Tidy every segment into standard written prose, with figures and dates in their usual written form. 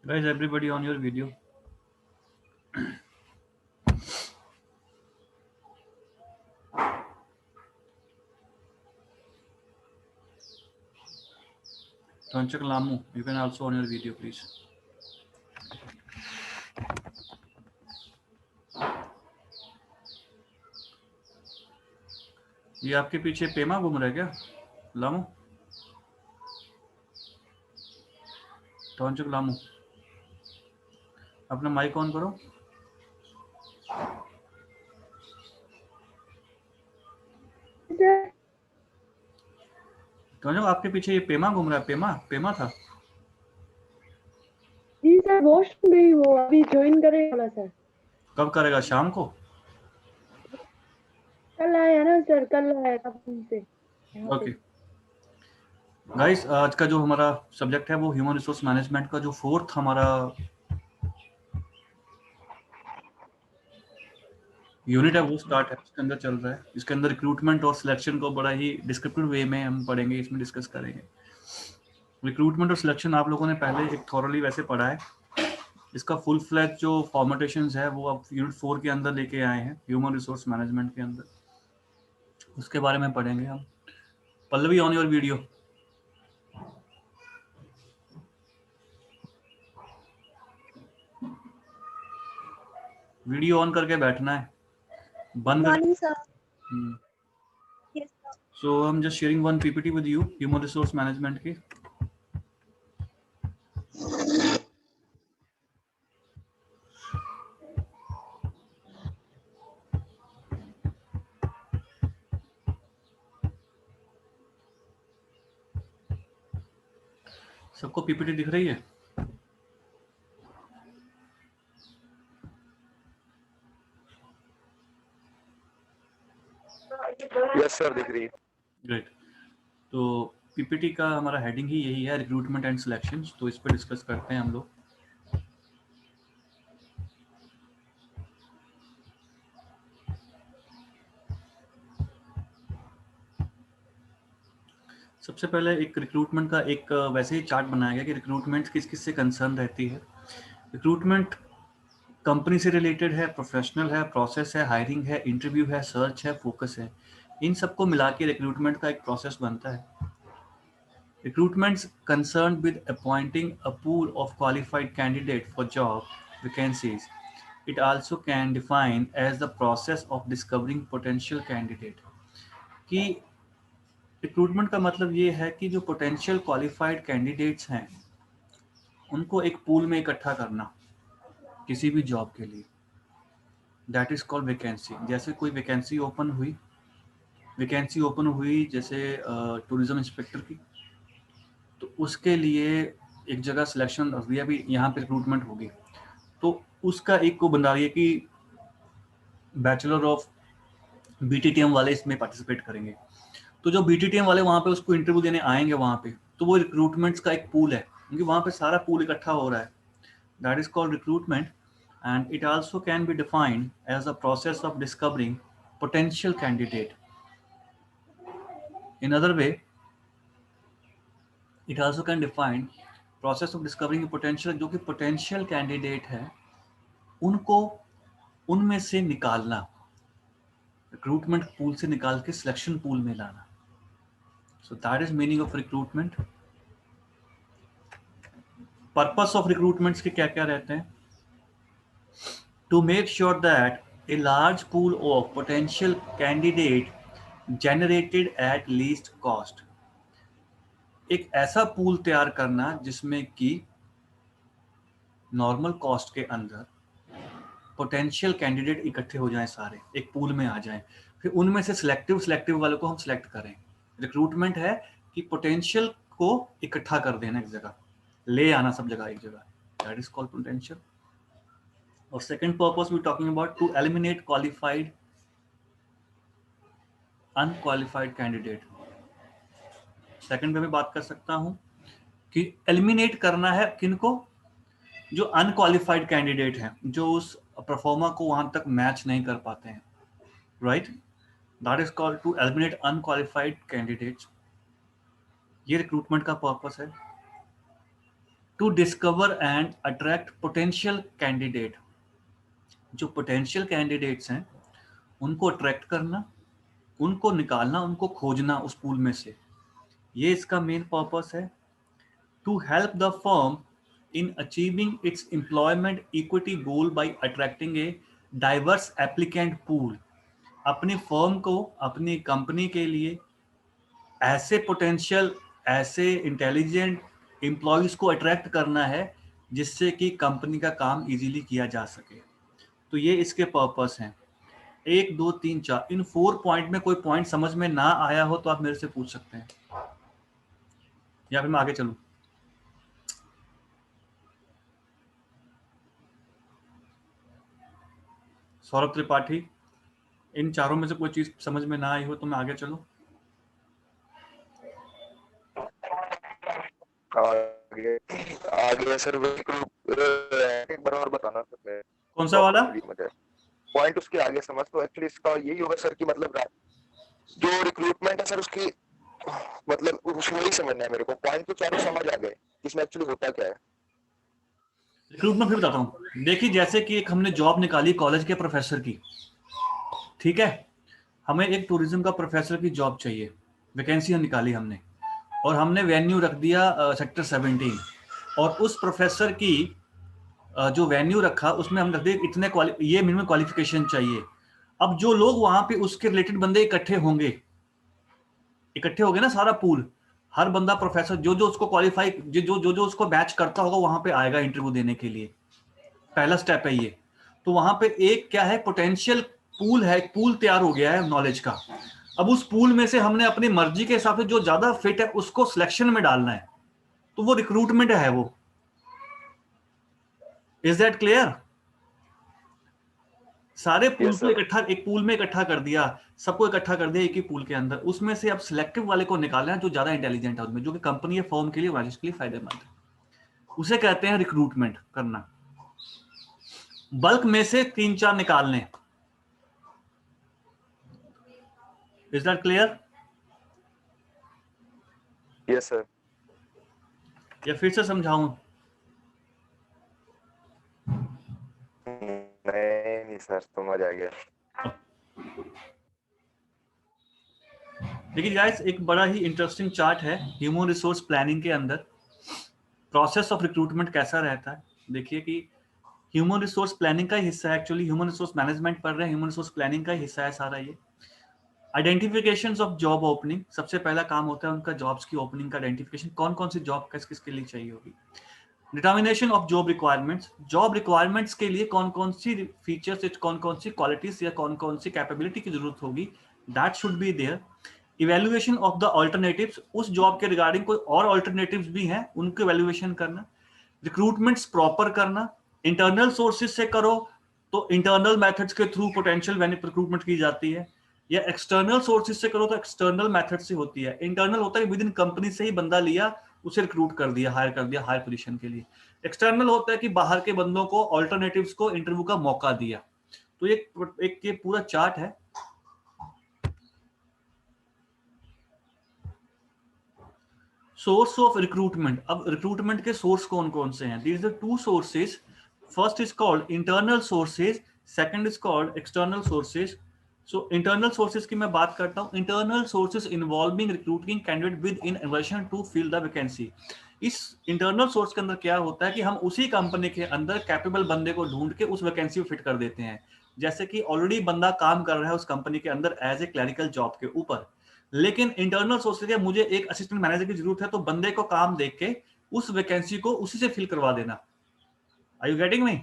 Guys, everybody on your video. Tonchak Lamu, you can also on your video, please. ये आपके पीछे पेमा घूम रहा है क्या? लामू, टॉन्चक लामू, अपना माइक ऑन करो. टॉन्चक, आपके पीछे ये पेमा घूम रहा है. पेमा था. जी सर, वॉशरूम गई वो, अभी ज्वाइन करेगा सर. कब करेगा? शाम को. कल आया ना सर, कल आया कंपनी से. ओके गाइस, आज का जो हमारा सब्जेक्ट है वो ह्यूमन रिसोर्स मैनेजमेंट का जो फोर्थ हमारा यूनिट है वो स्टार्ट है. इसके अंदर चल रहा है. इसके अंदर रिक्रूटमेंट और सिलेक्शन को बड़ा ही डिस्क्रिप्टिव वे में हम पढ़ेंगे, इसमें डिस्कस करेंगे. रिक्रूटमेंट और सिलेक्शन आप लोगों ने पहले एक थॉरली वैसे पढ़ा है. इसका फुल फ्लैग जो फॉर्मेटेशंस है वो अब यूनिट 4 के अंदर लेके आए हैं, ह्यूमन रिसोर्स मैनेजमेंट के अंदर. उसके बारे में पढ़ेंगे हम. Pallavi, on your video. Video on करके बैठना है, बंद morning sir. So I am just sharing one PPT with you, human resource management की. सबको पीपीटी दिख रही है? यस सर, दिख रही है. ग्रेट. तो पीपीटी का हमारा हेडिंग ही यही है, रिक्रूटमेंट एंड सिलेक्शन. तो इस पर डिस्कस करते हैं हम लोग. सबसे पहले एक रिक्रूटमेंट का एक वैसे ही चार्ट बनाया गया कि रिक्रूटमेंट किस किस से कंसर्न रहती है. रिक्रूटमेंट कंपनी से रिलेटेड है, प्रोफेशनल है, प्रोसेस है, हायरिंग है, इंटरव्यू है, सर्च है, फोकस है. इन सबको मिला के रिक्रूटमेंट का एक प्रोसेस बनता है. Recruitments concern with appointing a pool of qualified candidate for job vacancies. It also can define as the process of discovering potential candidate. कि रिक्रूटमेंट का मतलब ये है कि जो पोटेंशियल क्वालिफाइड कैंडिडेट्स हैं उनको एक पूल में इकट्ठा करना किसी भी जॉब के लिए. That is called vacancy. जैसे कोई वैकेंसी ओपन हुई जैसे टूरिज्म इंस्पेक्टर की, तो उसके लिए एक जगह सिलेक्शन दिया भी, यहाँ पे रिक्रूटमेंट होगी. तो उसका एक को बना रही है कि बैचलर ऑफ बीटीटीएम वाले इसमें पार्टिसिपेट करेंगे. तो जो बीटीटीएम वाले वहाँ पे उसको इंटरव्यू देने आएंगे वहाँ पे, तो वो रिक्रूटमेंट्स का एक पूल है, क्योंकि वहाँ पे सारा पूल इकट्ठा हो रहा है. That is called recruitment. And it also can be defined as the process of discovering potential candidate. In other way, it also can define process of discovering a potential, जो कि potential candidate है उनको उनमें से निकालना, recruitment pool से निकाल के selection pool में लाना. So that is meaning of recruitment. Purpose of recruitments के क्या क्या रहते हैं? To make sure that a large pool of potential candidate generated at least cost. एक ऐसा पूल तैयार करना जिसमें कि नॉर्मल कॉस्ट के अंदर पोटेंशियल कैंडिडेट इकट्ठे हो जाएं, सारे एक पूल में आ जाएं. फिर उनमें से सिलेक्टिव वालों को हम सिलेक्ट करें. रिक्रूटमेंट है कि पोटेंशियल को इकट्ठा कर देना, एक जगह ले आना, सब जगह एक जगह. That is called potential. और second purpose we talking about to eliminate qualified unqualified candidate. Second पे मैं बात कर सकता हूं कि एलिमिनेट करना है किनको? जो अनक्वालिफाइड कैंडिडेट हैं, जो उस परफॉर्मा को वहां तक मैच नहीं कर पाते हैं. Right. That is called to eliminate unqualified candidates. ये रिक्रूटमेंट का पर्पस है. To discover and attract potential candidate. जो पोटेंशियल कैंडिडेट्स हैं उनको अट्रैक्ट करना, उनको निकालना, उनको खोजना उस पूल में से, ये इसका मेन पर्पस है। To help the firm in achieving its employment equity goal by attracting a diverse applicant pool. अपनी फर्म को, अपनी कंपनी के लिए ऐसे पोटेंशियल, ऐसे इंटेलिजेंट एम्प्लॉयज को अट्रैक्ट करना है जिससे कि कंपनी का काम इजीली किया जा सके। तो ये इसके पर्पस हैं। 1 2 3 4 इन 4 पॉइंट में कोई पॉइंट समझ में ना आया हो तो आप मेरे से पूछ सकते हैं, या फिर मैं आगे चलूं। सौरभ त्रिपाठी, इन चारों में से कोई चीज समझ में ना आई हो तो मैं आगे चलूं। आगे आगे सर एक बार और बताना सर। कौन सा वाला पॉइंट? उसके आगे समझ तो एक्चुअली इसका यही होगा सर कि मतलब जो रिक्रूटमेंट है सर उसकी मतलब उसमें ही समझना है मेरे को। पॉइंट तो चारों समझ आ गए, इसमें एक्चुअली होता क्या है। रिक्रूटमेंट फिर बताता हूँ। देखिए, जैसे कि एक हमने जॉब निकाली कॉलेज के प्रोफेसर की, ठीक है, हमें एक टूरिज्म का प्रोफेसर की जॉब चाहिए, वैकेंसी निकाली हमने, और हमने वेन्यू रख दिया सेक्टर 17, और उस प्रोफेसर की जो वेन्यू रखा उसमें हम रख दिए इतने ये मिनिमम क्वालिफिकेशन चाहिए। अब जो लोग वहां पे उसके रिलेटेड बंदे इकट्ठे होंगे ना, सारा पूल, हर बंदा प्रोफेसर जो जो उसको क्वालिफाई, जो उसको मैच करता होगा वहां पे आएगा इंटरव्यू देने के लिए। पहला स्टेप है ये। तो वहां पे एक क्या है, पोटेंशियल पूल है, पूल तैयार हो गया है नॉलेज का। अब उस पूल में से हमने अपनी मर्जी के हिसाब से जो ज्यादा फिट है उसको सिलेक्शन में डालना है, तो वो रिक्रूटमेंट है वो। Is that clear? सारे पूल Yes, को sir. इकट्ठा, एक पूल में इकट्ठा कर दिया, सबको इकट्ठा कर दिया एक ही पूल के अंदर। उसमें से अब सिलेक्टिव वाले को निकालना है जो ज्यादा इंटेलिजेंट है उसमें, जो कि कंपनी या फर्म के लिए, वाजिश के लिए फायदेमंद है। उसे कहते हैं रिक्रूटमेंट करना। बल्क में से 3-4 निकालने। Is that clear? Yes sir. या फिर से समझाऊं? नहीं सर, समझ आ गया। देखिए गाइस, एक बड़ा ही इंटरेस्टिंग चार्ट है ह्यूमन रिसोर्स प्लानिंग के अंदर। प्रोसेस ऑफ रिक्रूटमेंट कैसा रहता है, देखिए कि ह्यूमन रिसोर्स प्लानिंग का ही हिस्सा है। एक्चुअली ह्यूमन रिसोर्स मैनेजमेंट पढ़ रहे हैं, ह्यूमन रिसोर्स प्लानिंग का ही हिस्सा है सारा ये। आइडेंटिफिकेशन ऑफ जॉब ओपनिंग, सबसे पहला काम होता है उनका जॉब्स की ओपनिंग का आइडेंटिफिकेशन, कौन कौन सी जॉब किस किसके लिए चाहिए होगी। Determination of job requirements, job requirements के लिए कौन कौन सी फीचर्स, कौन कौन सी क्वालिटीज या कौन कौन सी कैपेबिलिटी की जरूरत होगी, that should be there. Evaluation of the alternatives, उस जॉब के रिगार्डिंग कोई और ऑल्टरनेटिव्स भी हैं उनके इवेल्युएशन करना। रिक्रूटमेंट्स प्रॉपर करना, इंटरनल सोर्सेज से करो तो इंटरनल मेथड्स के थ्रू पोटेंशियल रिक्रूटमेंट की जाती है, या एक्सटर्नल सोर्सेज से करो तो एक्सटर्नल मेथड से होती है। इंटरनल होता है विद इन कंपनी से ही बंदा लिया, उसे रिक्रूट कर दिया, हायर कर दिया हायर पोजीशन के लिए। एक्सटर्नल होता है कि बाहर के बंदों को, ऑल्टरनेटिव्स को इंटरव्यू का मौका दिया। तो एक ये पूरा चार्ट है। सोर्स ऑफ रिक्रूटमेंट, अब रिक्रूटमेंट के सोर्स कौन कौन से हैं? These are 2 sources. First is called internal sources, second is called external sources. So internal sources की मैं बात करता हूं। Internal sources involving recruiting candidate within relation to fill the vacancy. इस इंटरनल सोर्स के अंदर क्या होता है कि हम उसी कंपनी के अंदर कैपेबल बंदे को ढूंढ के उस वैकेंसी को फिट कर देते हैं। जैसे कि ऑलरेडी बंदा काम कर रहा है उस कंपनी के अंदर एज ए क्लरिकल जॉब के ऊपर, लेकिन इंटरनल सोर्स है मुझे एक असिस्टेंट मैनेजर की जरूरत है, तो बंदे को काम देख के उस वैकेंसी को उसी से फिल करवा देना। Are you getting me?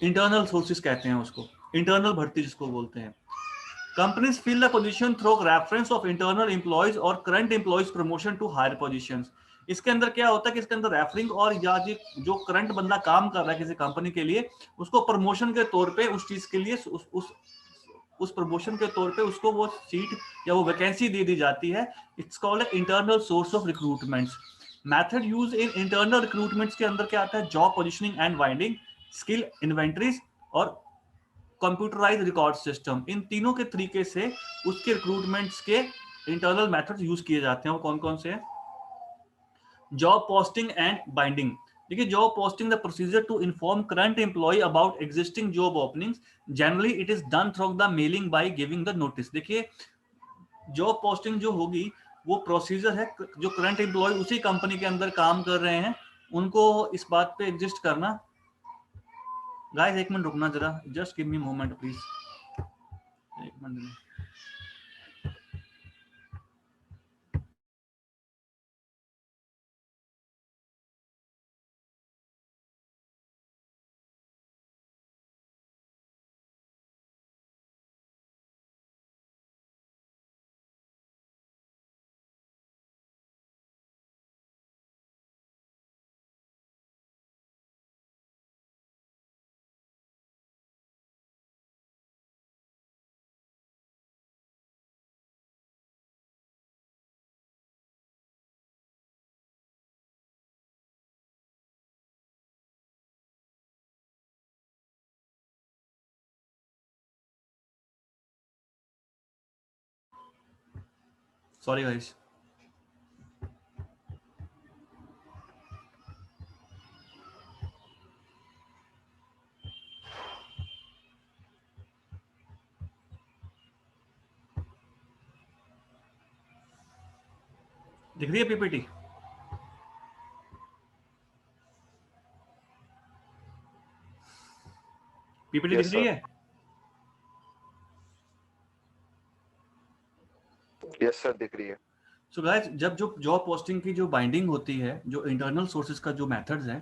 Internal sources कहते हैं उसको, इंटरनल भर्ती जिसको बोलते हैं। Companies fill the position through reference of internal employees और current employees promotion to higher positions. इसके अंदर क्या होता है कि इसके अंदर रेफरिंग और या जो करंट बंदा काम कर रहा है किसी कंपनी के लिए, उसको प्रमोशन के तौर पे उस चीज के लिए उस प्रमोशन के तौर पे उसको वो सीट या वो वैकेंसी दे दी जाती है। It's called internal source of recruitments. Method use in internal recruitments के अंदर क्या आता है? Job positioning and winding, skill inventories और कंप्यूटराइज रिकॉर्ड सिस्टम। इन तीनों के तरीके से उसके रिक्रूटमेंट्स के इंटरनल मेथड्स यूज किए जाते हैं। वो कौन कौन से हैं? Job posting and binding. देखिए, job posting the procedure to inform current employ about existing job openings, generally it is done through the mailing by giving the notice. देखिए, जॉब पोस्टिंग जो होगी वो प्रोसीजर है, जो करंट एम्प्लॉय उसी company के अंदर काम कर रहे हैं उनको इस बात पे एग्जिस्ट करना। गाइस एक मिनट रुकना जरा, just give me moment please, एक मिनट। सॉरी गाइस, दिख रही है पीपीटी? पीपीटी Yes, दिख रही sir. है? यस सर, दिख रही है। सो गाइस, जब जो जॉब पोस्टिंग की जो बाइंडिंग होती है, जो इंटरनल सोर्सेज का जो मेथड्स हैं,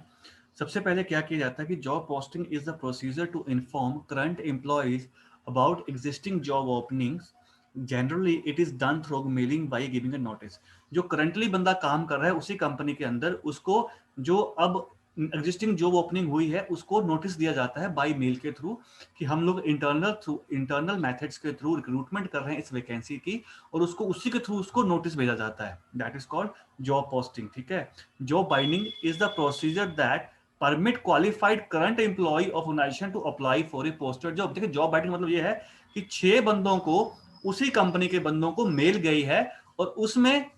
सबसे पहले क्या किया जाता है कि job posting is the procedure to inform current employees about existing job openings, generally it is done through mailing by giving a notice. जो करंटली बंदा काम कर रहा है उसी कंपनी के अंदर, उसको जो अब एग्जिस्टिंग जॉब ओपनिंग हुई है उसको नोटिस दिया जाता है बाय मेल के थ्रू कि हम लोग इंटरनल मेथड्स के थ्रू रिक्रूटमेंट कर रहे हैं इस वैकेंसी की, और उसको उसी के थ्रू उसको नोटिस भेजा जाता है। That is called job posting. ठीक है। Job binding is the procedure that permit qualified current employee of organisation to apply for a posted job. देखिए, जॉब बाइंडिंग मतलब ये है कि 6 बंदों को, उसी कंपनी के बंदों को मेल गई है और उसमें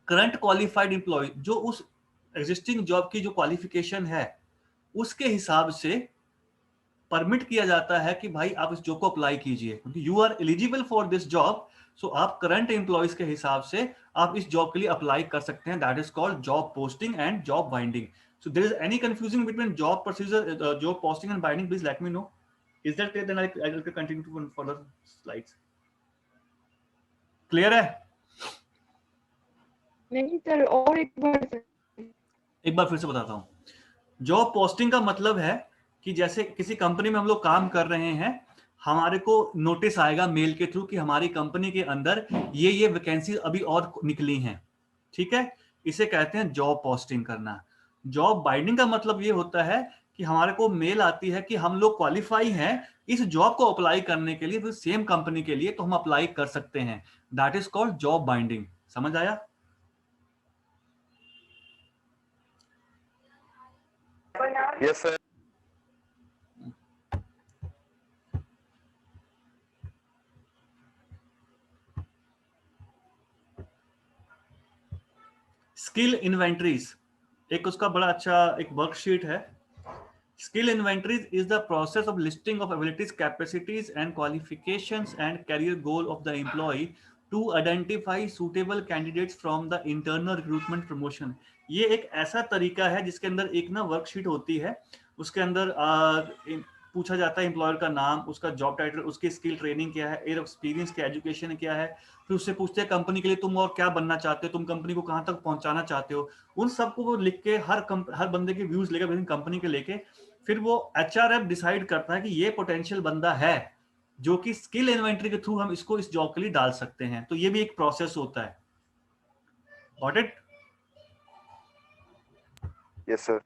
करंट क्वालिफाइड एम्प्लॉय जो उस एग्जिस्टिंग जॉब की जो क्वालिफिकेशन है उसके हिसाब से परमिट किया जाता है कि भाई आप इस जॉब को अप्लाई कीजिए, क्योंकि you are eligible for this job. So आप करंट एम्प्लॉयज के हिसाब से आप इस जॉब के लिए अप्लाई कर सकते हैं। That is called job posting and job binding. So there is any confusing between job procedure, job posting and binding, please let me know. Is that clear? Then I will continue to further slides. Clear है? नहीं sir, और एक बार sir. एक बार फिर से बताता हूं। Job posting का मतलब है कि जैसे किसी कंपनी में हम लोग काम कर रहे हैं, हमारे को नोटिस आएगा मेल के थ्रू कि हमारी कंपनी के अंदर ये वैकेंसी अभी और निकली हैं। ठीक है, इसे कहते हैं जॉब पोस्टिंग करना। जॉब बाइंडिंग का मतलब ये होता है कि हमारे को मेल आती है कि हम लोग क्वालिफाई हैं इस जॉब को अप्लाई करने के लिए, सेम कंपनी के लिए, तो हम अप्लाई कर सकते हैं। That is called job binding. समझ आया? Yes sir. स्किल इन्वेंटरीज एक उसका बड़ा अच्छा एक वर्कशीट है। Skill inventories is the process of listing of abilities, capacities and qualifications and career goal of the employee to identify suitable candidates from the internal recruitment promotion। ये एक ऐसा तरीका है जिसके अंदर एक ना वर्कशीट होती है, उसके अंदर पूछा जाता है एम्प्लॉयर का नाम, उसका जॉब टाइटल, उसकी स्किल ट्रेनिंग क्या है, एयर एक्सपीरियंस क्या, एजुकेशन क्या है, फिर उससे पूछते हैं कंपनी के लिए तुम और क्या बनना चाहते हो, तुम कंपनी को कहाँ तक पहुंचाना चाहते हो। उन सबको वो लिख के हर बंदे के व्यूज लेकर कंपनी के लेके फिर वो एचआरएफ डिसाइड करता है कि ये पोटेंशियल बंदा है जो कि स्किल इन्वेंटरी के थ्रू हम इसको इस जॉब के लिए डाल सकते हैं। तो ये भी एक प्रोसेस होता है। Got it? Yes sir.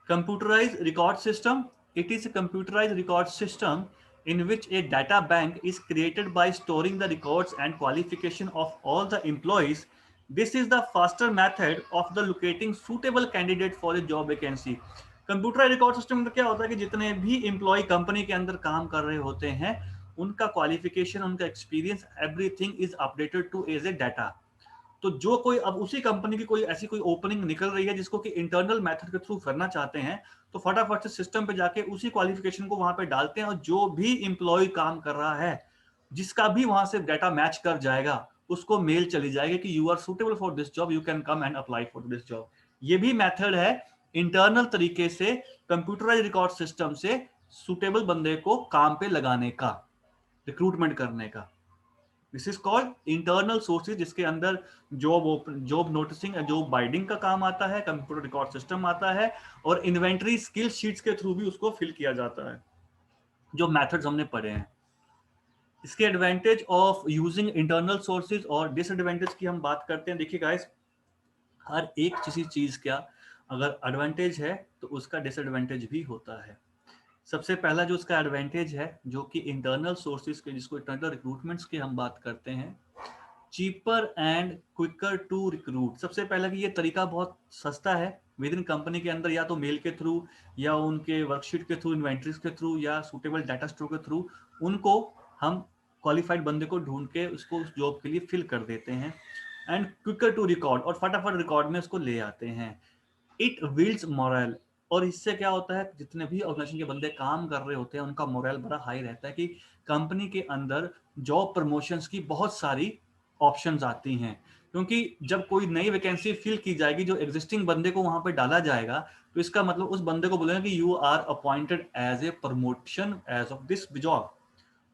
Computerized record system. It is a computerized record system in which a data bank is created by storing the records and qualification of all the employees. This is the faster method of the locating suitable candidate for a job vacancy. Computer record system में क्या होता है कि जितने भी employ company के अंदर काम कर रहे होते हैं उनका क्वालिफिकेशन, उनका experience, everything is updated to as a data. तो जो कोई अब उसी कंपनी की कोई ऐसी कोई ओपनिंग निकल रही है जिसको कि इंटरनल मेथड के थ्रू करना चाहते हैं, तो फटाफट से सिस्टम पे जाके उसी क्वालिफिकेशन को वहां पे डालते हैं, और जो भी एम्प्लॉय काम कर रहा है जिसका भी वहां से डाटा मैच कर जाएगा उसको मेल चली जाएगी कि you are suitable for this job, you can come and apply for this job. ये भी मेथड है इंटरनल तरीके से कंप्यूटराइज रिकॉर्ड सिस्टम से सुटेबल बंदे को काम पे लगाने का, रिक्रूटमेंट करने का। This is called internal sources, जिसके अंदर जॉब नोटिसिंग, जॉब बाइंडिंग का काम आता है, कंप्यूटर रिकॉर्ड सिस्टम आता है, और इन्वेंटरी स्किल शीट्स के थ्रू भी उसको फिल किया जाता है, जो मेथड्स हमने पढ़े हैं। इसके advantage of using internal sources और डिसएडवांटेज की हम बात करते हैं। देखिए गाइस, हर एक किसी चीज का अगर एडवांटेज है तो उसका डिसएडवांटेज भी होता है। सबसे पहला जो उसका एडवांटेज है, जो कि इंटरनल सोर्सेज के, जिसको इंटरनल रिक्रूटमेंट्स की हम बात करते हैं, cheaper and quicker to recruit. सबसे पहला कि ये तरीका बहुत सस्ता है विद इन कंपनी के अंदर, या तो मेल के थ्रू या उनके वर्कशीट के थ्रू, इन्वेंट्रीज के थ्रू या सूटेबल डाटा स्टोर के थ्रू उनको हम क्वालिफाइड बंदे को ढूंढ के उसको उस जॉब के लिए फिल कर देते हैं। एंड क्विकर टू रिकॉर्ड, और फटाफट रिकॉर्ड में उसको ले आते हैं। इट बिल्ड्स मोरल, और इससे क्या होता है, जितने भी ऑर्गेनाइजेशन के बंदे काम कर रहे होते हैं उनका मोरल बड़ा हाई रहता है कि कंपनी के अंदर जॉब प्रमोशंस की बहुत सारी ऑप्शंस आती हैं। क्योंकि जब कोई नई वैकेंसी फिल की जाएगी, जो एग्जिस्टिंग बंदे को वहां पे डाला जाएगा, तो इसका मतलब उस बंदे को बोलेगा कि you are appointed as a promotion as of this job.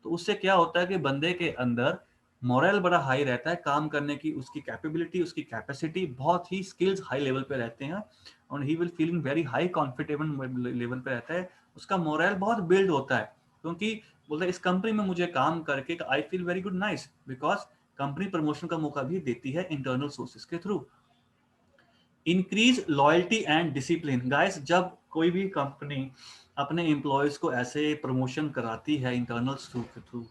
तो उससे क्या होता है कि बंदे के अंदर मोरल बड़ा हाई रहता है, काम करने की उसकी कैपेबिलिटी, उसकी कैपेसिटी, बहुत ही स्किल्स हाई लेवल पे रहते हैं, और he will feeling very high confident level पे रहता है। उसका मोरल बहुत बिल्ड होता है, क्योंकि बोलता है इस कंपनी में मुझे काम करके I feel very good, nice, because company promotion का मौका भी देती है इंटरनल सोर्सेज के through. Increase loyalty and discipline. Guys, जब कोई भी कंपनी अपने एम्प्लॉयज को ऐसे प्रमोशन कराती है इंटरनल के थ्रू,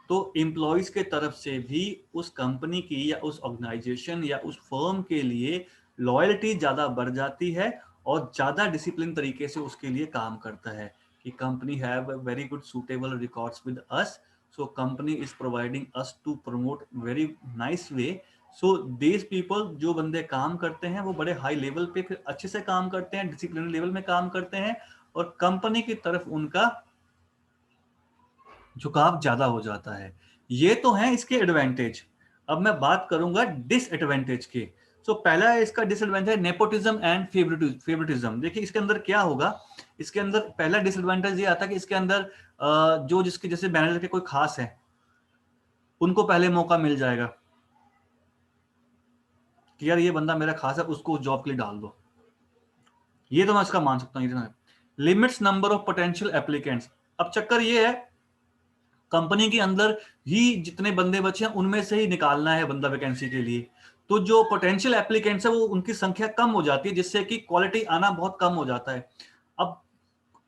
तो एम्प्लॉयज के तरफ से भी उस कंपनी की या उस ऑर्गेनाइजेशन या उस फर्म के लिए लॉयल्टी ज्यादा बढ़ जाती है, और ज्यादा डिसिप्लिन तरीके से उसके लिए काम करता है कि company have very good suitable records with us, so company is providing us to promote very nice way. So these people, जो बंदे काम करते हैं वो बड़े हाई लेवल पे फिर अच्छे से काम करते हैं, डिसिप्लिन लेवल में काम करते हैं, और कंपनी की तरफ उनका झुकाव ज्यादा हो जाता है। ये तो है इसके एडवांटेज। अब मैं बात करूंगा डिसएडवांटेज के। सो पहला है इसका डिसएडवांटेज, नेपोटिज्म एंड फेवरेटिज्म। देखिए इसके अंदर क्या होगा, इसके अंदर पहला डिसएडवांटेज ये आता है कि इसके अंदर जो जिसके जैसे मैनेजर के कोई खास है उनको पहले मौका मिल जाएगा कि यार ये बंदा मेरा खास है, उसको उस जॉब के लिए डाल दो। ये तो मैं इसका मान सकता हूँ। Limits number of potential applicants. अब चक्कर ये है, कंपनी के अंदर ही जितने बंदे बचे हैं उनमें से ही निकालना है बंदा वैकेंसी के लिए, तो जो पोटेंशियल एप्लीकेंट्स है वो उनकी संख्या कम हो जाती है, जिससे कि क्वालिटी आना बहुत कम हो जाता है। अब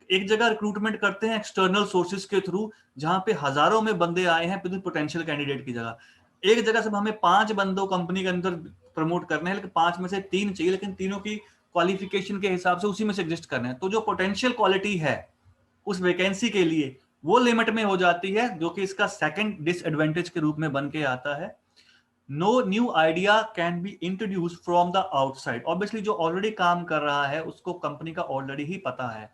एक जगह रिक्रूटमेंट करते हैं एक्सटर्नल सोर्सेज के थ्रू, जहां पे हजारों में बंदे आए हैं पोटेंशियल कैंडिडेट की जगह। एक जगह से हमें 5 बंदों कंपनी के अंदर प्रमोट करने हैं, लेकिन 5 में से 3 चाहिए, लेकिन तीनों की क्वालिफिकेशन के हिसाब से उसी में से एग्जिस्ट करना है। तो जो पोटेंशियल क्वालिटी है उस वैकेंसी के लिए वो लिमिट में हो जाती है, जो कि इसका सेकंड डिसएडवांटेज के रूप में बन के आता है। No new idea can be introduce from the outside. Obviously जो ऑलरेडी काम कर रहा है उसको कंपनी का ऑलरेडी ही पता है,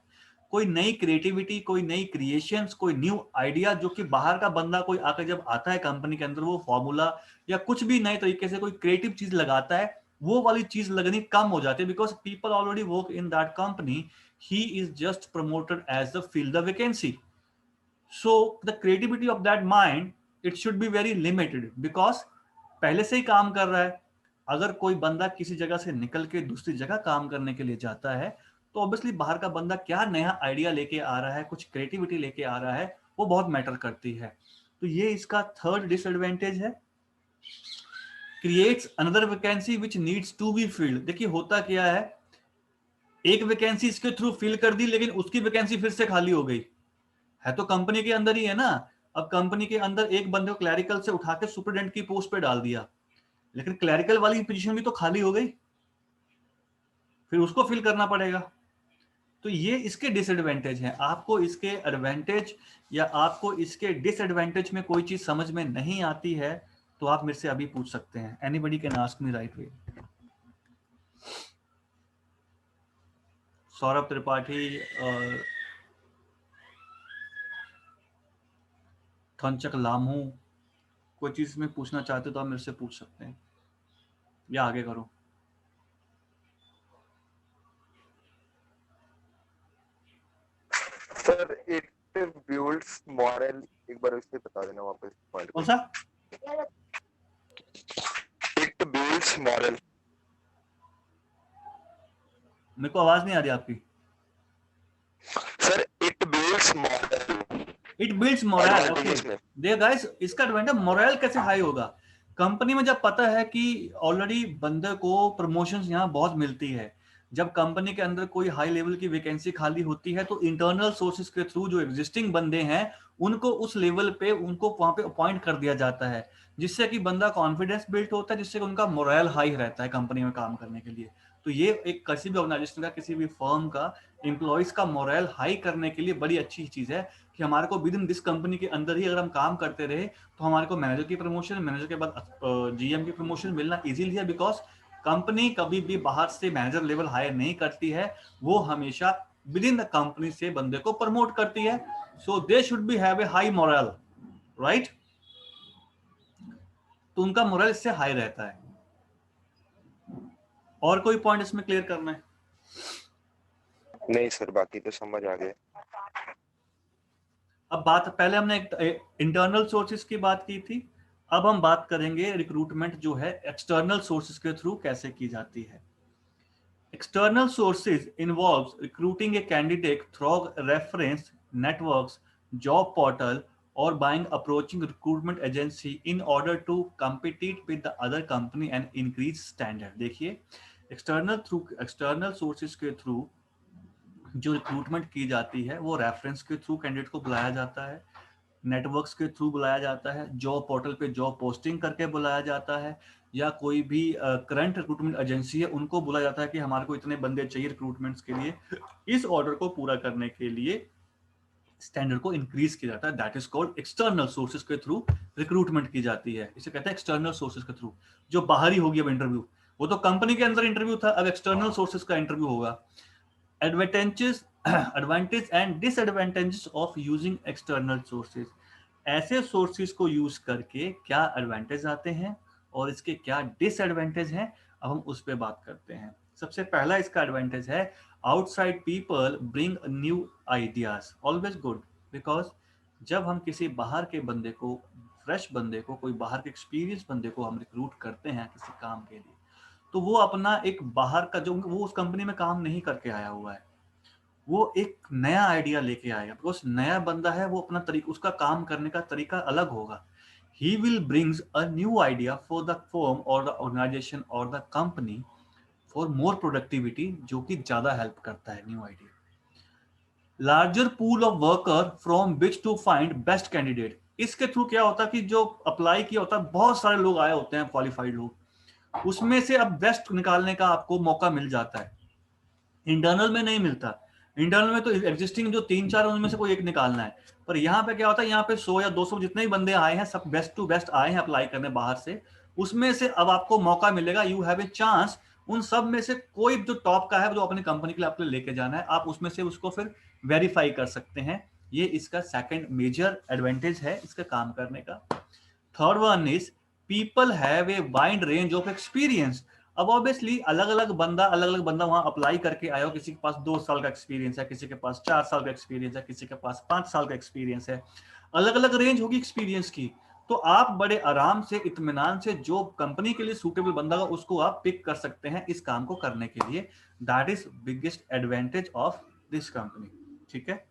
कोई नई क्रिएटिविटी, कोई नई क्रिएशंस, कोई न्यू आइडिया जो कि बाहर का बंदा कोई आकर जब आता है कंपनी के अंदर, वो फॉर्मूला या कुछ भी नए तरीके से कोई क्रिएटिव चीज लगाता है, वो वाली चीज लगनी कम हो जाती है, because people already work in that company, he is just promoted as the fill the vacancy. So the creativity of that mind, it should be very limited, because पहले से ही काम कर रहा है। अगर कोई बंदा किसी जगह से निकल के दूसरी जगह काम करने के लिए जाता है, तो ऑब्वियसली बाहर का बंदा क्या नया आइडिया लेके आ रहा है, कुछ क्रिएटिविटी लेके आ रहा है, वो बहुत मैटर करती है। तो ये इसका थर्ड डिसएडवांटेज है। Creates another vacancy which needs to be filled. देखिए होता क्या है, एक वैकेंसी इसके थ्रू फिल कर दी, लेकिन उसकी वैकेंसी फिर से खाली हो गई है, तो कंपनी के अंदर ही है ना। अब कंपनी के अंदर एक बंदे को क्लैरिकल से उठा के सुपरिटेंडेंट की पोस्ट पे डाल दिया, लेकिन क्लैरिकल वाली पोजीशन भी तो खाली हो गई, फिर उसको फिल करना पड़ेगा। तो ये इसके डिसएडवांटेज हैं। आपको इसके एडवांटेज या आपको इसके डिसएडवांटेज में कोई चीज समझ में नहीं आती है तो आप मेरे से अभी पूछ सकते हैं। Anybody can ask me right way. Saurabh Tripathi, Thanchak Lamu, कोई चीज में पूछना चाहते हो तो आप मेरे से पूछ सकते हैं या आगे करो। सर इट बिल्ड्स मॉरल, एक बार इसे बता देना वापस पॉइंट। कौन सा? It builds moral. मेरे को आवाज नहीं आ रही आपकी। Sir it builds moral. It builds moral. Okay देखिए गाइस, इसका एडवांटेज मोरल कैसे हाई होगा? कंपनी में जब पता है कि ऑलरेडी बंदे को प्रमोशंस यहाँ बहुत मिलती है, जब कंपनी के अंदर कोई हाई लेवल की वैकेंसी खाली होती है तो इंटरनल सोर्सेज के थ्रू जो एग्जिस्टिंग बंदे हैं उनको उस लेवल पे उनको वहां पे अपॉइंट कर दिया जाता है, जिससे कि बंदा कॉन्फिडेंस बिल्ड होता है, जिससे उनका मोरल हाई रहता है कंपनी में काम करने के लिए। तो ये एक किसी भी ऑर्गेनाइजेशन का, किसी भी फर्म का एम्प्लॉइज का मोरल हाई करने के लिए बड़ी अच्छी चीज है कि हमारे को विद इन दिस कंपनी के अंदर ही अगर हम काम करते रहे तो हमारे को मैनेजर की प्रमोशन, मैनेजर के बाद जीएम की प्रमोशन मिलना इजीली है, बिकॉज कंपनी कभी भी बाहर से मैनेजर लेवल हायर नहीं करती है, वो हमेशा विद इन द कंपनी से बंदे को प्रमोट करती है। So they should be have a high moral, right? तो उनका मोरल इससे हाई रहता है। और कोई पॉइंट इसमें क्लियर करना है? नहीं सर, बाकी तो समझ आ गए। अब बात, पहले हमने इंटरनल सोर्सेज की बात की थी, अब हम बात करेंगे रिक्रूटमेंट जो है एक्सटर्नल सोर्सेज के थ्रू कैसे की जाती है। External sources involves recruiting a candidate through reference networks, job portal or buying approaching recruitment agency in order to compete with the other company and increase standard। देखिए external sources के through जो recruitment की जाती है वो reference के through candidate को बुलाया जाता है, नेटवर्क्स के थ्रू बुलाया जाता है, जॉब पोर्टल पे जॉब पोस्टिंग करके बुलाया जाता है, या कोई भी करंट रिक्रूटमेंट एजेंसी है उनको बुलाया जाता है कि हमारे को इतने बंदे चाहिए रिक्रूटमेंट्स के लिए, इस ऑर्डर को पूरा करने के लिए स्टैंडर्ड को इंक्रीज किया जाता है। That is called external sources के थ्रू रिक्रूटमेंट की जाती है, इसे कहते हैं एक्सटर्नल सोर्सेज के थ्रू। जो बाहरी होगी अब इंटरव्यू, वो तो कंपनी के अंदर इंटरव्यू था, अब एक्सटर्नल सोर्सेज का इंटरव्यू होगा। Advantage and disadvantages of using external sources. ऐसे सोर्सेज को यूज करके क्या एडवांटेज आते हैं और इसके क्या डिसएडवांटेज हैं, अब हम उस पर बात करते हैं। सबसे पहला इसका एडवांटेज है, outside people bring new ideas, always good, because जब हम किसी बाहर के बंदे को, फ्रेश बंदे को, कोई बाहर के एक्सपीरियंस बंदे को हम रिक्रूट करते हैं किसी काम के लिए, तो वो अपना एक बाहर का जो वो उस कंपनी में काम नहीं करके आया हुआ है, वो एक नया आइडिया लेके आएगा, बिकॉज नया बंदा है, वो अपना तरीका, उसका काम करने का तरीका अलग होगा। He will brings a new idea for the firm or the organization or the company for more productivity, जो कि ज्यादा हेल्प करता है new idea. Larger pool of worker from which to find best candidate. इसके through क्या होता है कि जो अप्लाई किया होता है, बहुत सारे लोग आए होते हैं क्वालिफाइड लोग, उसमें से अब बेस्ट निकालने का आपको मौका मिल जाता है। इंटरनल में नहीं मिलता, इंटरनल में तो एग्जिस्टिंग जो 3-4 उनमें से कोई एक निकालना है, पर यहाँ पे क्या होता है, यहाँ पे 100 या 200 जितने भी बंदे आए हैं सब बेस्ट टू बेस्ट आए हैं अप्लाई करने बाहर से, उसमें से अब आपको मौका मिलेगा, यू हैव ए चांस, उन सब में से कोई जो टॉप का है जो अपनी कंपनी के लिए आपको लेके जाना है, आप उसमें से उसको फिर वेरीफाई कर सकते हैं। ये इसका सेकंड मेजर एडवांटेज है इसका काम करने का। Third one is people have a wide range of experience. अब ऑब्वियसली अलग अलग बंदा वहां अप्लाई करके आया हो, किसी के पास 2 साल का एक्सपीरियंस है, किसी के पास 4 साल का एक्सपीरियंस है, किसी के पास 5 साल का एक्सपीरियंस है, अलग अलग रेंज होगी एक्सपीरियंस की, तो आप बड़े आराम से इत्मीनान से जो कंपनी के लिए सूटेबल बंदा होगा उसको आप पिक कर सकते हैं इस काम को करने के लिए। That is biggest advantage of this company. ठीक है,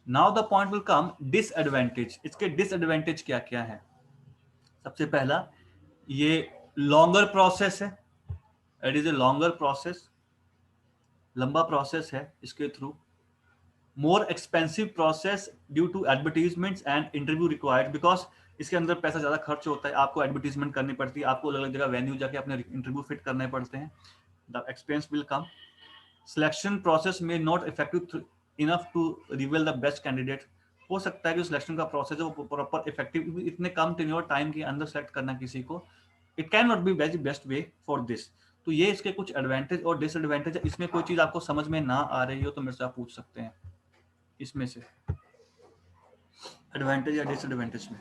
now the point will come disadvantage. इसके डिसएडवांटेज क्या क्या है? सबसे पहला, ये लॉन्गर प्रोसेस है, it is a longer process, लंबा प्रोसेस है इसके through. More expensive process due to advertisements and interview required, because इसके अंदर पैसा ज्यादा खर्च होता है, आपको एडवर्टीजमेंट करनी पड़ती है, आपको अलग अलग जगह वेन्यू जाके अपने इंटरव्यू फिट करने पड़ते हैं, the expense will come. Selection process में not effective enough to reveal the best candidate. हो सकता है कि सिलेक्शन का प्रोसेस है वो प्रॉपर इफेक्टिव, इतने कम टेन्योर टाइम के अंदर सेलेक्ट करना किसी को, it can not be very best way for this. तो ये इसके कुछ एडवांटेज और डिसएडवांटेज है। इसमें कोई चीज आपको समझ में ना आ रही हो तो मेरे से आप पूछ सकते हैं इसमें से एडवांटेज या डिसएडवांटेज में।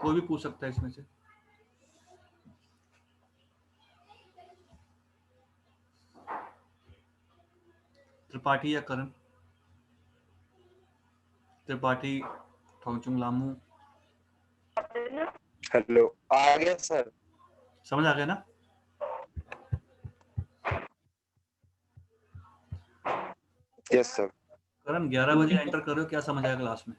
कोई भी पूछ सकता है इसमें से। त्रिपाठी या करण? त्रिपाठी, थोंगचुंग लामू, हेलो, आ गया सर। समझ आ गया ना? Yes sir. करण 11 बजे एंटर कर रहे हो, क्या समझ आया क्लास में?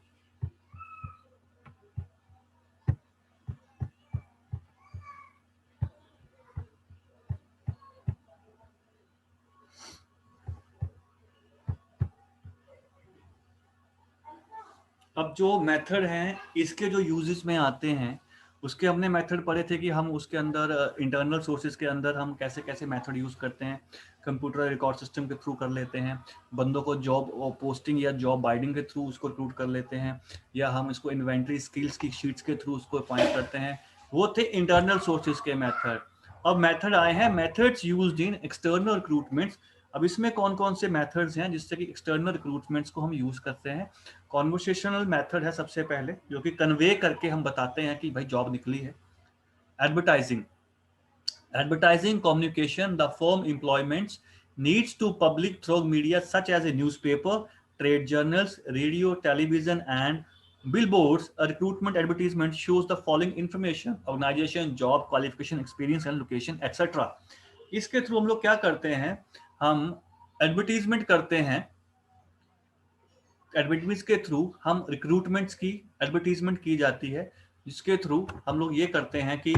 अब जो मेथड हैं इसके जो यूजेस में आते हैं उसके हमने मेथड पढ़े थे कि हम उसके अंदर इंटरनल सोर्सेज के अंदर हम कैसे कैसे मेथड यूज करते हैं। कंप्यूटर रिकॉर्ड सिस्टम के थ्रू कर लेते हैं, बंदों को जॉब पोस्टिंग या जॉब बाइडिंग के थ्रू उसको रिक्रूट कर लेते हैं, या हम इसको इन्वेंट्री स्किल्स की शीट्स के थ्रू उसको अपॉइंट करते हैं। वो थे इंटरनल सोर्सेज के मेथड। अब मेथड आए हैं methods used in external recruitments. अब इसमें कौन कौन से मेथड्स हैं जिससे कि एक्सटर्नल रिक्रूटमेंट्स को हम यूज करते हैं। कॉन्वर्सेशनल मेथड है सबसे पहले, जो कि कन्वे करके हम बताते हैं कि भाई जॉब निकली है। Advertising, advertising communication, the firm employments needs to public through media such as a newspaper, trade journals, radio, television and billboards. A recruitment advertisement shows the following information: organization, job, qualification, experience and location etc. इसके through हम लोग क्या करते हैं, हम advertisement करते हैं। Advertisement के थ्रू हम रिक्रूटमेंट्स की एडवर्टीजमेंट की जाती है, जिसके थ्रू हम लोग ये करते हैं कि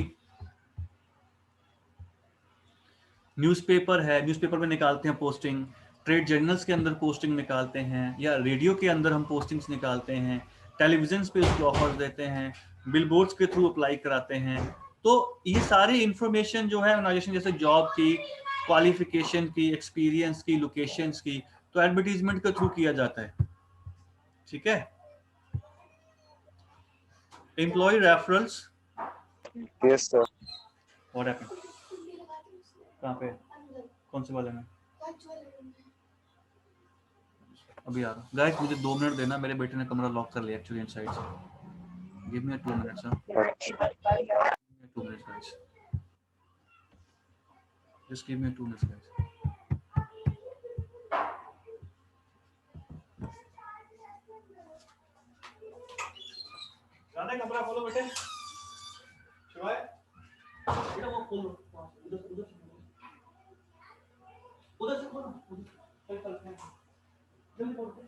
न्यूज़पेपर है, न्यूज़पेपर में निकालते हैं पोस्टिंग, ट्रेड जर्नल्स के अंदर पोस्टिंग निकालते हैं, या रेडियो के अंदर हम पोस्टिंग्स निकालते हैं, टेलीविजन पे उसके ऑफर्स देते हैं, बिलबोर्ड्स के थ्रू अप्लाई कराते हैं। तो ये सारी इंफॉर्मेशन जो है ऑर्गेनाइजेशन, जैसे जॉब की, क्वालिफिकेशन की, एक्सपीरियंस की, लोकेशंस की, तो एडवर्टीजमेंट के थ्रू किया जाता है। ठीक है। Employee referrals. Yes sir. What happened? कहाँ पे? कौन से वाले में? अभी आ रहा हूँ। गाइस मुझे 2 मिनट देना, मेरे बेटे ने कमरा लॉक कर लिया एक्चुअली इनसाइड से। Give me 2 minutes. 2 minutes guys, just give me 2 minutes guys. जाने कमरा खोलो बेटे, शिवाय बेटा वो खोलो, उधर उधर उधर से खोलो, चल चल जल्दी खोलो।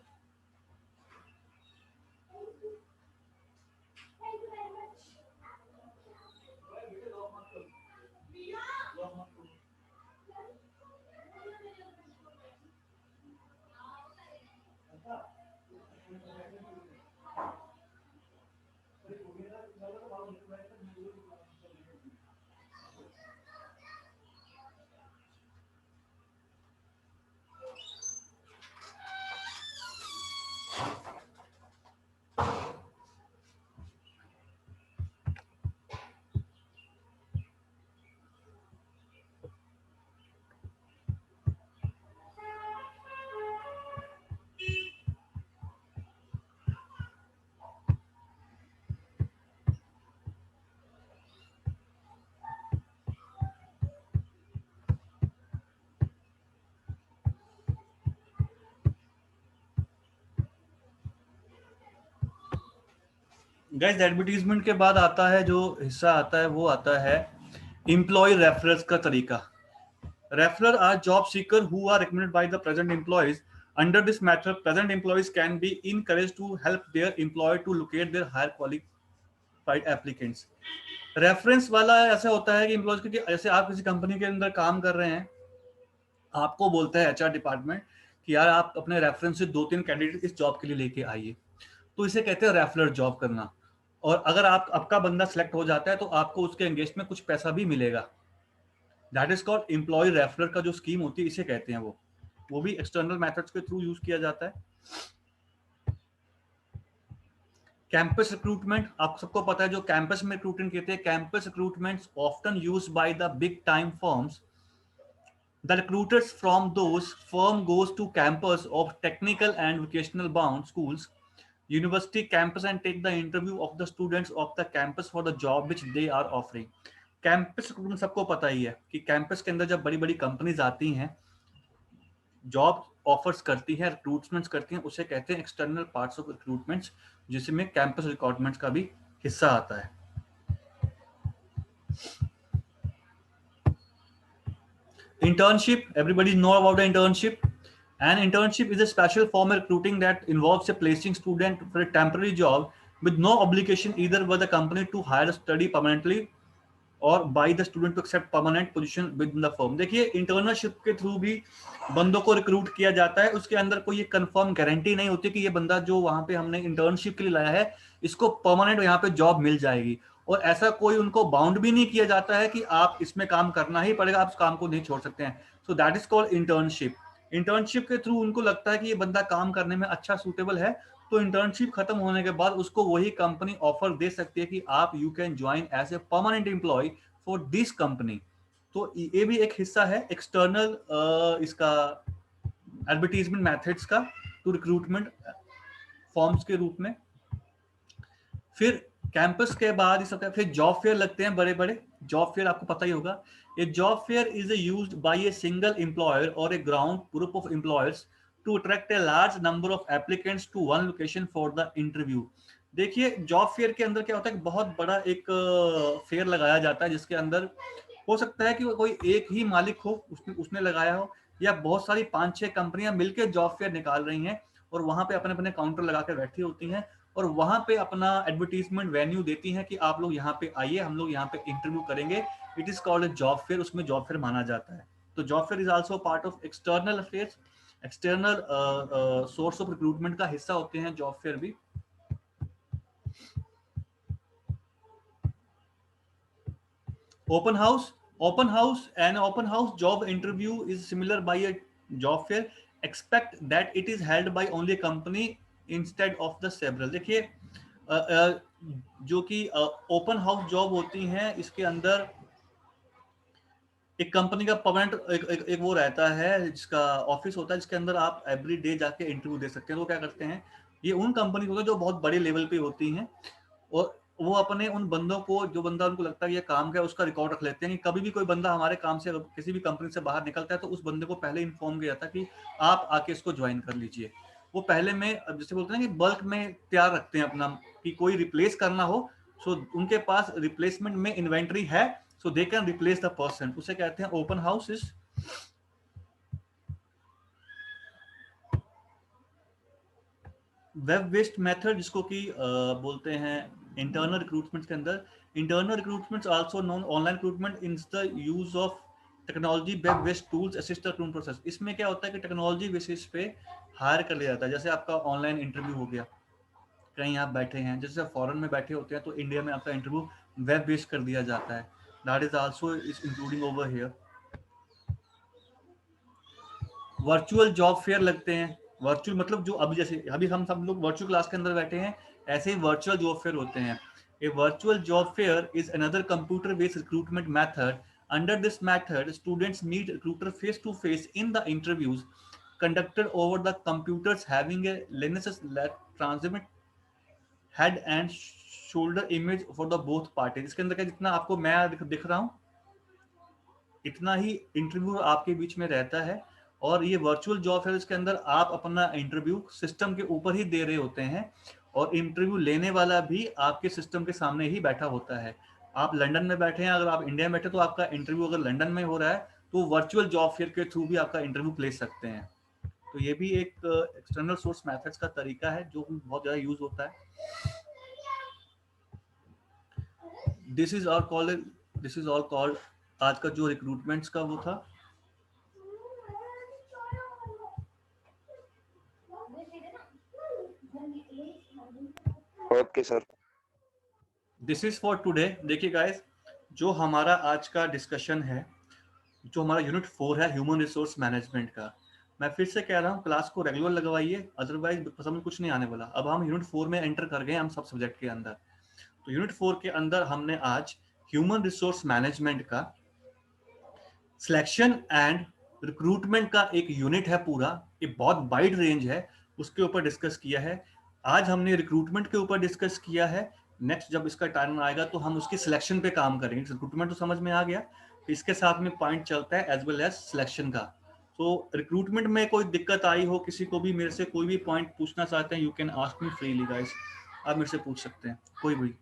गाइस एडवर्टीजमेंट के बाद आता है जो हिस्सा आता है वो आता है एम्प्लॉय रेफरल्स का तरीका। Referrer are job seeker who are recommended by the present employees. Under this method present employees can be encouraged to help their employer to locate their higher qualified applicants. Reference वाला ऐसा होता है कि employees के, जैसे आप किसी company के अंदर काम कर रहे हैं, आपको बोलता है एचआर डिपार्टमेंट कि यार आप अपने रेफरेंस से 2-3 कैंडिडेट इस जॉब के लिए लेके आइए, तो इसे कहते हैं रेफरर जॉब करना। और अगर आपका बंदा सिलेक्ट हो जाता है तो आपको उसके एंगेज में कुछ पैसा भी मिलेगा। That is called employee referral का जो स्कीम होती है इसे कहते हैं। वो भी एक्सटर्नल मेथड्स के थ्रू यूज किया जाता है। कैंपस रिक्रूटमेंट, आप सबको पता है जो कैंपस में रिक्रूटमेंट कहते हैं, campus recruitments often used by the big time firms. The recruiters from those firm goes to campus of technical and vocational bound schools, university campus and take the interview of the students of the campus for the job which they are offering. Campus recruitment सबको पता ही है कि campus के अंदर जब बड़ी बड़ी companies आती हैं, जॉब ऑफर्स करती हैं, रिक्रूटमेंट्स करती हैं, उसे कहते हैं एक्सटर्नल पार्ट्स ऑफ रिक्रूटमेंट्स, जिसमें कैंपस रिक्रूटमेंट्स का भी हिस्सा आता है। Internship, everybody know about the internship. An internship is a special form of recruiting that involves a placing student for a temporary job with no obligation either by the company to hire a study permanently और by the student to accept permanent position with in the firm. देखिए, internship के through भी बंदों को recruit किया जाता है। उसके अंदर कोई ये कंफर्म गारंटी नहीं होती कि ये बंदा जो वहां पे हमने इंटर्नशिप के लिए लाया है इसको परमानेंट यहाँ पे जॉब मिल जाएगी, और ऐसा कोई उनको बाउंड भी नहीं किया जाता है कि आप इसमें काम करना ही पड़ेगा, आप इस काम को नहीं छोड़ सकते हैं। So that is called internship. Internship के थ्रू उनको लगता है कि ये बंदा काम करने में अच्छा सूटेबल है, तो इंटर्नशिप खत्म होने के बाद उसको वही कंपनी ऑफर दे सकती है कि आप you can join as a permanent employee for this company. तो ये भी एक हिस्सा है एक्सटर्नल इसका एडवर्टीजमेंट मेथड्स का टू रिक्रूटमेंट फॉर्म्स के रूप में। फिर कैंपस के बाद ये सब, फिर जॉब फेयर लगते हैं बड़े बड़े। जॉब फेयर आपको पता ही होगा। A job fair is used by a single employer और a ground group of employers to attract a large number of applicants to one location for the interview. देखिए, जॉब फेयर के अंदर क्या होता है, बहुत बड़ा एक फेयर लगाया जाता है जिसके अंदर हो सकता है कि कोई एक ही मालिक हो, उसने लगाया हो, या बहुत सारी 5-6 कंपनियां मिलकर जॉब फेयर निकाल रही हैं और वहां पे अपने अपने काउंटर लगा कर बैठी होती हैं और वहां पे अपना एडवर्टीजमेंट वेन्यू देती हैं कि आप लोग यहाँ पे आइए, हम लोग यहाँ पे इंटरव्यू करेंगे। It is called a job fair, उसमें जॉब फेयर माना जाता है। तो job fair is also part of external affairs. External source of recruitment का हिस्सा होते हैं जॉब फेयर भी। Open house and open house job interview is similar by a job fair, expect that it is held by only a company instead of the several। देखिए, जो कि open house job होती हैं, इसके अंदर एक company का परमानेंट एक वो रहता है जिसका ऑफिस होता है, जिसके अंदर आप एवरी डे जाके इंटरव्यू दे सकते हैं। तो क्या करते हैं, ये उन कंपनी होता है जो बहुत बड़े लेवल पे होती हैं, और वो अपने उन बंदों को, जो बंदा उनको लगता है ये काम का है, उसका रिकॉर्ड रख लेते हैं कि कभी भी कोई बंदा हमारे काम से किसी भी कंपनी से बाहर निकलता है तो उस बंदे को पहले इन्फॉर्म किया जाता है कि आप आके इसको ज्वाइन कर लीजिए। वो पहले में, अब जैसे बोलते हैं कि बल्क में तैयार रखते हैं अपना, कि कोई रिप्लेस करना हो, सो उनके पास रिप्लेसमेंट में इन्वेंट्री है, so they can replace the person. उसे कहते हैं open house. Web based method, जिसको कि बोलते हैं इंटरनल रिक्रूटमेंट के अंदर, internal recruitment also known online recruitment in the use of technology web based tools assist the recruitment process. इसमें क्या होता है कि टेक्नोलॉजी बेसिस पे हायर कर लिया जाता है। जैसे आपका ऑनलाइन इंटरव्यू हो गया, कहीं आप बैठे हैं, जैसे फॉरेन में बैठे होते हैं, तो इंडिया में आपका इंटरव्यू वेब बेस्ड कर दिया जाता है। That is also is including over here. Virtual job fair लगते हैं। वर्चुअल मतलब जो अभी, जैसे अभी हम सब लोग वर्चुअल क्लास के अंदर बैठे हैं, ऐसे ही वर्चुअल जॉब फेयर होते हैं। A virtual job fair is another computer based recruitment method. Under this method students meet recruiter face to face in the interviews conducted over the computers having a Linux transmit head and shoulder image for the both parties। इसके अंदर क्या, जितना आपको मैं दिख रहा हूँ इतना ही इंटरव्यू आपके बीच में रहता है। और ये वर्चुअल जॉब है, इसके अंदर आप अपना इंटरव्यू सिस्टम के ऊपर ही दे रहे होते हैं, और इंटरव्यू लेने वाला भी आपके सिस्टम के सामने ही बैठा होता है। आप लंदन में बैठे हैं, अगर आप इंडिया में बैठे तो आपका इंटरव्यू अगर लंदन में हो रहा है तो वर्चुअल जॉब फेयर के थ्रू भी आपका इंटरव्यू ले सकते हैं। तो ये भी एक एक्सटर्नल सोर्स मेथड्स का तरीका है जो बहुत ज्यादा यूज होता है। दिस इज ऑल कॉल्ड आज का जो रिक्रूटमेंट्स का वो था। Okay sir. This is for today. देखिए गाइस, जो हमारा आज का डिस्कशन है, जो हमारा यूनिट 4 है ह्यूमन रिसोर्स मैनेजमेंट का, मैं फिर से कह रहा हूँ क्लास को रेगुलर लगवाइए, अदरवाइज समझ कुछ नहीं आने वाला। अब हम यूनिट 4 में एंटर कर गए हम सब सब्जेक्ट के अंदर। तो यूनिट 4 के अंदर हमने आज ह्यूमन रिसोर्स मैनेजमेंट का सिलेक्शन एंड रिक्रूटमेंट का एक यूनिट है पूरा, ये बहुत वाइड रेंज है, उसके ऊपर डिस्कस किया है। आज हमने रिक्रूटमेंट के ऊपर डिस्कस किया है। नेक्स्ट जब इसका टाइम आएगा तो हम उसकी सिलेक्शन पे काम करेंगे। रिक्रूटमेंट तो समझ में आ गया, इसके साथ में पॉइंट चलता है एज वेल एज सिलेक्शन का। तो रिक्रूटमेंट में कोई दिक्कत आई हो किसी को भी, मेरे से कोई भी पॉइंट पूछना चाहते हैं, you can ask me freely guys, आप मेरे से पूछ सकते हैं कोई भी।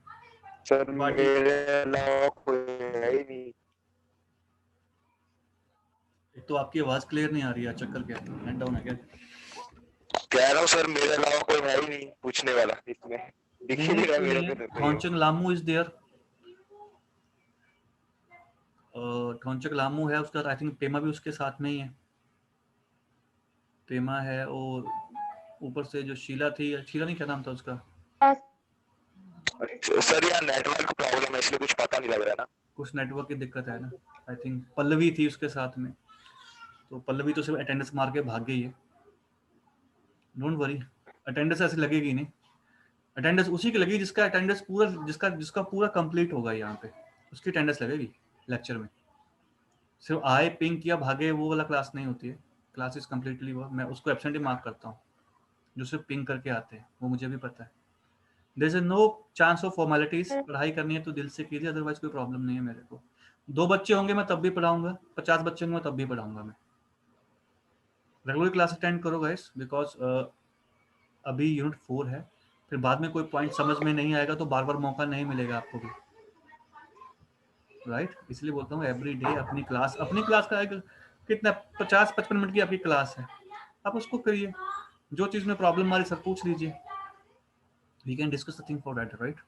सर मेरे अलावा कोई है ही नहीं। एक तो आपकी आवाज क्लियर नहीं आ रही है, चक्कर क्या है, हेड डाउन है क्या? कह रहा हूँ सर मेरे अलावा कोई है ही नहीं पूछने वाला, इसमें दिख ही नहीं रहा मेरे को। थॉन्चंग लामू इज देयर, थॉन्चंग लामू है उसका, आई थिंक पेमा भी उसके साथ में ही है, पेमा है, और ऊपर से जो शीला थी, शीला नहीं क्या नाम था उसका? सर यार नेटवर्क प्रॉब्लम है इसलिए कुछ पता नहीं लग रहा ना, कुछ नेटवर्क की दिक्कत है ना। आई थिंक पल्लवी थी उसके साथ में, तो पल्लवी तो सिर्फ अटेंडेंस मार के भाग गई है। डोंट वरी, अटेंडेंस ऐसे लगेगी नहीं, अटेंडेंस उसी की लगेगी जिसका अटेंडेंस पूरा, जिसका पूरा कंप्लीट होगा यहाँ पे, उसकी अटेंडेंस लगेगी लेक्चर में। सिर्फ आए पिंक किया भागे वो वाला क्लास नहीं होती है, क्लास इज कम्प्लीटली वो, मैं उसको एब्सेंट ही मार्क करता हूँ जो सिर्फ पिंक करके आते हैं, वो मुझे भी पता है। There is no chance of formalities, पढ़ाई करनी है तो दिल से कीजिए, अदरवाइज कोई प्रॉब्लम नहीं है मेरे को। 2 बच्चे होंगे मैं तब भी पढ़ाऊंगा, 50 बच्चे होंगे तब भी पढ़ाऊंगा मैं। रेगुलर क्लास अटेंड करो गाइस, बिकॉज अभी यूनिट 4 है, फिर बाद में कोई पॉइंट समझ में नहीं आएगा तो बार बार मौका नहीं मिलेगा आपको भी, राइट? इसलिए बोलता हूँ एवरी डे अपनी क्लास का एक कितना 50-55 मिनट की आपकी क्लास है, आप उसको करिए, जो चीज़ में प्रॉब्लम हमारी सर पूछ लीजिए, we can discuss the thing for that, right?